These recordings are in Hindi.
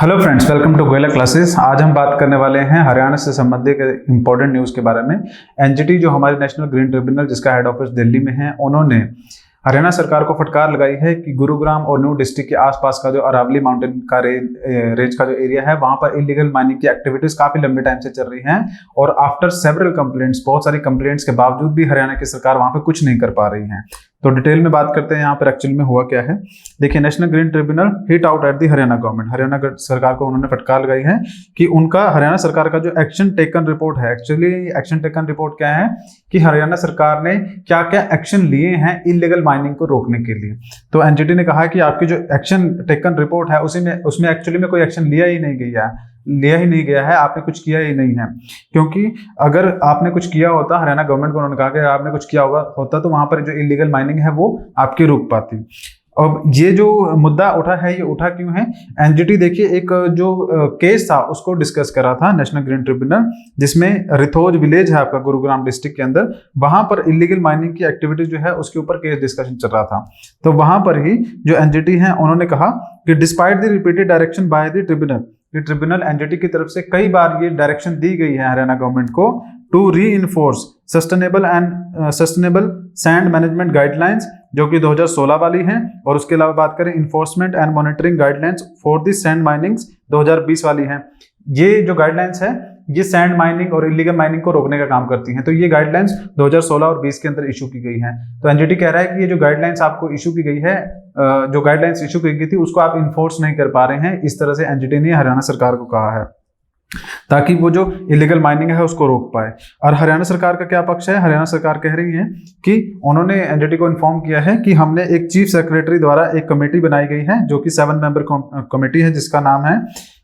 Hello friends, welcome to Goyla classes. आज हम बात करने वाले हैं हरियाणा से संबंधित इंपॉर्टेंट न्यूज़ के बारे में। एनजीटी जो हमारी नेशनल ग्रीन ट्रिब्यूनल जिसका हेड ऑफिस दिल्ली में है, उन्होंने हरियाणा सरकार को फटकार लगाई है कि गुरुग्राम और न्यू डिस्ट्रिक्ट के आसपास का जो अरावली माउंटेन का रेंज का जो एरिया है, वहां पर इलीगल माइनिंग की एक्टिविटीज काफी लंबे टाइम से चल रही हैं और आफ्टर सेवरल कंप्लेंट्स, बहुत सारी कंप्लेंट्स के बावजूद भी हरियाणा की सरकार वहां पे कुछ नहीं कर पा रही है। तो डिटेल में बात करते हैं यहाँ पर एक्चुअल में हुआ क्या है। देखिए, national green tribunal hit out at the Haryana government. Haryana सरकार को उन्होंने फटकार लगाई है कि उनका हरियाणा सरकार का जो एक्शन टेकन रिपोर्ट है, एक्चुअली एक्शन टेकन रिपोर्ट क्या है कि हरियाणा सरकार ने क्या क्या एक्शन लिए हैं इलीगल माइनिंग को रोकने के लिए। तो एनजीटी ने कहा कि आपकी जो एक्शन टेकन रिपोर्ट है उसमें एक्चुअली में कोई एक्शन लिया ही नहीं गया है, आपने कुछ किया ही नहीं है। क्योंकि अगर आपने कुछ किया होता, हरियाणा गवर्नमेंट को उन्होंने कहा कि आपने कुछ किया होता तो वहां पर जो इलीगल माइनिंग है वो आपकी रुक पाती। अब ये जो मुद्दा उठा है, ये उठा क्यों है? एनजीटी देखिए एक जो केस था उसको डिस्कस करा था नेशनल ग्रीन ट्रिब्यूनल, जिसमें रिथोज विलेज है आपका गुरुग्राम डिस्ट्रिक्ट के अंदर, वहां पर इलीगल माइनिंग की एक्टिविटीज जो है उसके ऊपर केस डिस्कशन चल रहा था। तो वहां पर ही जो एनजीटी है उन्होंने कहा कि despite the repeated direction by the tribunal NGT की तरफ से कई बार ये डायरेक्शन दी गई है हरियाणा गवर्नमेंट को to reinforce sustainable sand management guidelines, जो कि 2016 वाली हैं, और उसके अलावा बात करें enforcement and monitoring guidelines for the sand minings 2020 वाली हैं। ये जो गाइडलाइंस है ये सैंड माइनिंग और इलीगल माइनिंग को रोकने का काम करती हैं। तो ये गाइडलाइंस 2016 और 20 के अंदर इशू की गई हैं। तो एनजीटी कह रहा है कि ये जो गाइडलाइंस आपको इशू की गई है, जो गाइडलाइंस इशू की गई थी उसको आप इन्फोर्स नहीं कर पा रहे हैं। इस तरह से एनजीटी ने हरियाणा सरकार को कहा है ताकि वो जो इलीगल माइनिंग है उसको रोक पाए। और हरियाणा सरकार का क्या पक्ष है? हरियाणा सरकार कह रही है कि उन्होंने एनजीटी को इन्फॉर्म किया है कि हमने एक चीफ सेक्रेटरी द्वारा एक कमेटी बनाई गई है, जो कि 7 मेंबर कमेटी है, जिसका नाम है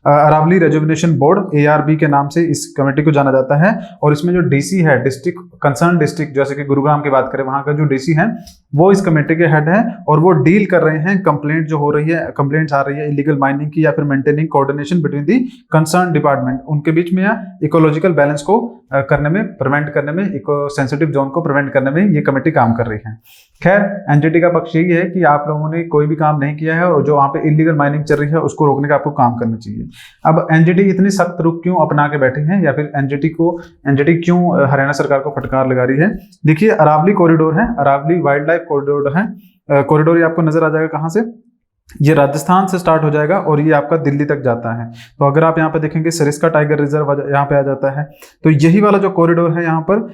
अरावली रेजुविनेशन बोर्ड, ARB के नाम से इस कमेटी को जाना जाता है। और इसमें जो डीसी है, डिस्ट्रिक्ट कंसर्न डिस्ट्रिक्ट, जैसे कि गुरुग्राम की बात करें, वहां का जो डीसी है वो इस कमेटी के हेड है और वो डील कर रहे हैं कंप्लेंट जो हो रही है, कंप्लेंट्स आ रही है इलीगल माइनिंग की, या फिर maintaining coordination between the concern department, उनके बीच में, या इकोलॉजिकल बैलेंस को करने में, प्रिवेंट करने में, इको सेंसिटिव जोन को प्रिवेंट करने में ये कमेटी काम कर रही है। खैर, एनजीटी का पक्ष यही है कि आप लोगों ने कोई भी काम नहीं किया है और जो वहां पे इलीगल माइनिंग चल रही है उसको रोकने का आपको काम करना चाहिए। अब एनजीटी इतनी सख्त रुख क्यों अपना के बैठे हैं, या फिर एनजीटी क्यों हरियाणा सरकार को फटकार लगा रही है? देखिए, अरावली कॉरिडोर है, अरावली वाइल्ड लाइफ कॉरिडोर है। कॉरिडोर ये आपको नजर आ जाएगा कहाँ से? ये राजस्थान से स्टार्ट हो जाएगा और ये आपका दिल्ली तक जाता है। तो अगर आप यहाँ पे देखेंगे, सरिस्का टाइगर रिजर्व यहाँ पे आ जाता है। तो यही वाला जो कॉरिडोर है, यहाँ पर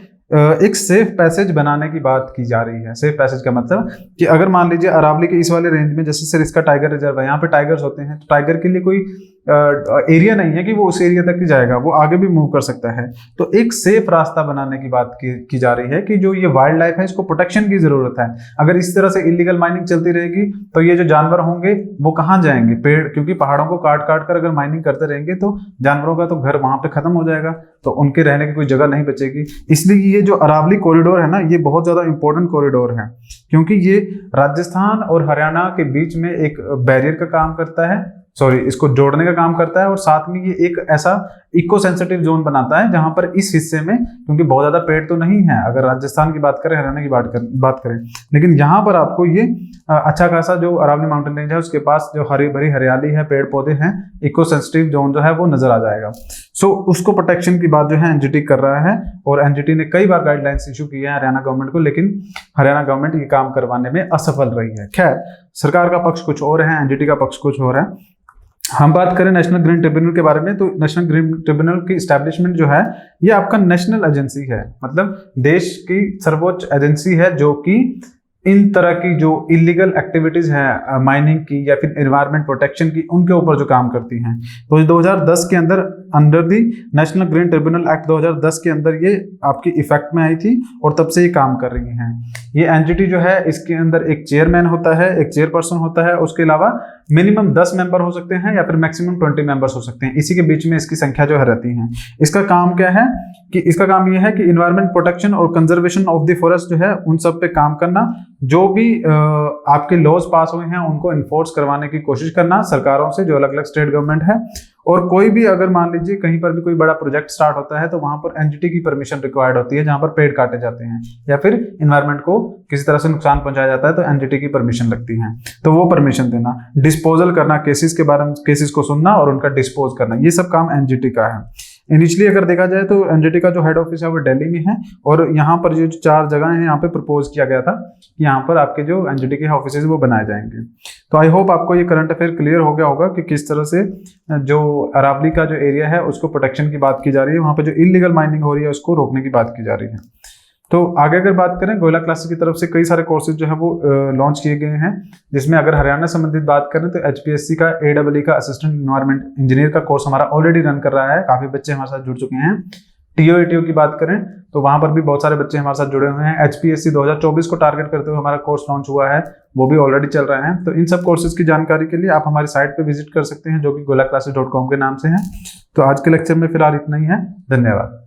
एक सेफ पैसेज बनाने की बात की जा रही है। सेफ पैसेज का मतलब कि अगर मान लीजिए अरावली के इस वाले रेंज में, जैसे सरिस्का टाइगर रिजर्व है, यहाँ पे टाइगर्स होते हैं, तो टाइगर के लिए कोई एरिया नहीं है कि वो उस एरिया तक ही जाएगा, वो आगे भी मूव कर सकता है। तो एक सेफ रास्ता बनाने की बात की जा रही है कि जो ये वाइल्ड लाइफ है इसको प्रोटेक्शन की जरूरत है। अगर इस तरह से इलीगल माइनिंग चलती रहेगी तो ये जो जानवर होंगे वो कहाँ जाएंगे? पेड़, क्योंकि पहाड़ों को काट काट कर अगर माइनिंग करते रहेंगे तो जानवरों का तो घर वहां पे खत्म हो जाएगा, तो उनके रहने की कोई जगह नहीं बचेगी। इसलिए ये जो अरावली कॉरिडोर है ना, ये बहुत ज्यादा इंपॉर्टेंट कॉरिडोर है, क्योंकि ये राजस्थान और हरियाणा के बीच में एक बैरियर का काम करता है, इसको जोड़ने का काम करता है, और साथ में ये एक ऐसा इको सेंसिटिव जोन बनाता है जहां पर इस हिस्से में, क्योंकि बहुत ज्यादा पेड़ तो नहीं है अगर राजस्थान की बात करें, हरियाणा की बात करें, लेकिन यहाँ पर आपको ये अच्छा खासा जो अरावली माउंटेन रेंज है उसके पास जो हरी भरी हरियाली है, पेड़ पौधे हैं, इको सेंसिटिव जोन जो है वो नजर आ जाएगा। उसको प्रोटेक्शन की बात जो है एनजीटी कर रहा है, और एनजीटी ने कई बार गाइडलाइंस इशू की है हरियाणा गवर्नमेंट को, लेकिन हरियाणा गवर्नमेंट ये काम करवाने में असफल रही है। खैर, सरकार का पक्ष कुछ और है, एनजीटी का पक्ष कुछ और है। हम बात करें नेशनल ग्रीन ट्रिब्यूनल के बारे में, तो नेशनल ग्रीन ट्रिब्यूनल की एस्टैब्लिशमेंट जो है ये आपका नेशनल एजेंसी है, मतलब देश की सर्वोच्च एजेंसी है जो कि इन तरह की जो इलीगल एक्टिविटीज है माइनिंग की या फिर एनवायरमेंट प्रोटेक्शन की, उनके ऊपर जो काम करती हैं। तो 2010 के अंदर under the national green tribunal act 2010 के अंदर ये आपकी इफेक्ट में आई थी और तब से ये काम कर रही हैं। ये एनजीटी जो है इसके अंदर एक चेयरमैन होता है, एक चेयरपर्सन होता है, उसके अलावा मिनिमम 10 मेंबर हो सकते हैं या फिर मैक्सिमम 20 मेंबर्स हो सकते हैं, इसी के बीच में इसकी संख्या जो है रहती है। इसका काम क्या है कि इसका काम ये है कि इन्वायरमेंट प्रोटेक्शन और कंजर्वेशन ऑफ द फॉरेस्ट जो है उन सब पे काम करना, जो भी आपके लॉज पास हुए हैं उनको इन्फोर्स करवाने की कोशिश करना सरकारों से, जो अलग अलग स्टेट गवर्नमेंट है, और कोई भी अगर मान लीजिए कहीं पर भी कोई बड़ा प्रोजेक्ट स्टार्ट होता है तो वहां पर एनजीटी की परमिशन रिक्वायर्ड होती है, जहां पर पेड़ काटे जाते हैं या फिर इन्वायरमेंट को किसी तरह से नुकसान पहुंचाया जाता है तो एनजीटी की परमिशन लगती है, तो वो परमिशन देना, डिस्पोजल करना, केसेस के बारे में केसेस को सुनना और उनका डिस्पोज करना, ये सब काम एनजीटी का है। इनिशियली अगर देखा जाए तो एनजीटी का जो हेड ऑफिस है वो दिल्ली में है, और यहाँ पर जो 4 जगह हैं यहाँ पे प्रपोज किया गया था कि यहाँ पर आपके जो एनजीटी के ऑफिस वो बनाए जाएंगे। तो आई होप आपको ये करंट अफेयर क्लियर हो गया होगा कि किस तरह से जो अरावली का जो एरिया है उसको प्रोटेक्शन की बात की जा रही है, वहाँ पे जो इलीगल माइनिंग हो रही है उसको रोकने की बात की जा रही है। तो आगे अगर बात करें, गोयला क्लासेस की तरफ से कई सारे कोर्सेज जो है वो लॉन्च किए गए हैं, जिसमें अगर हरियाणा संबंधित बात करें तो एचपीएससी का AEE का असिस्टेंट इन्वायरमेंट इंजीनियर का कोर्स हमारा ऑलरेडी रन कर रहा है, काफी बच्चे हमारे साथ जुड़ चुके हैं। टीओ की बात करें तो वहां पर भी बहुत सारे बच्चे हमारे साथ जुड़े हुए हैं। एचपीएससी 2024 को टारगेट करते हुए हमारा कोर्स लॉन्च हुआ है, वो भी ऑलरेडी चल रहा है। तो इन सब कोर्सेज की जानकारी के लिए आप हमारी साइट पे विजिट कर सकते हैं, जो कि goilaclasses.com के नाम से है। तो आज के लेक्चर में फिलहाल इतना ही है, धन्यवाद।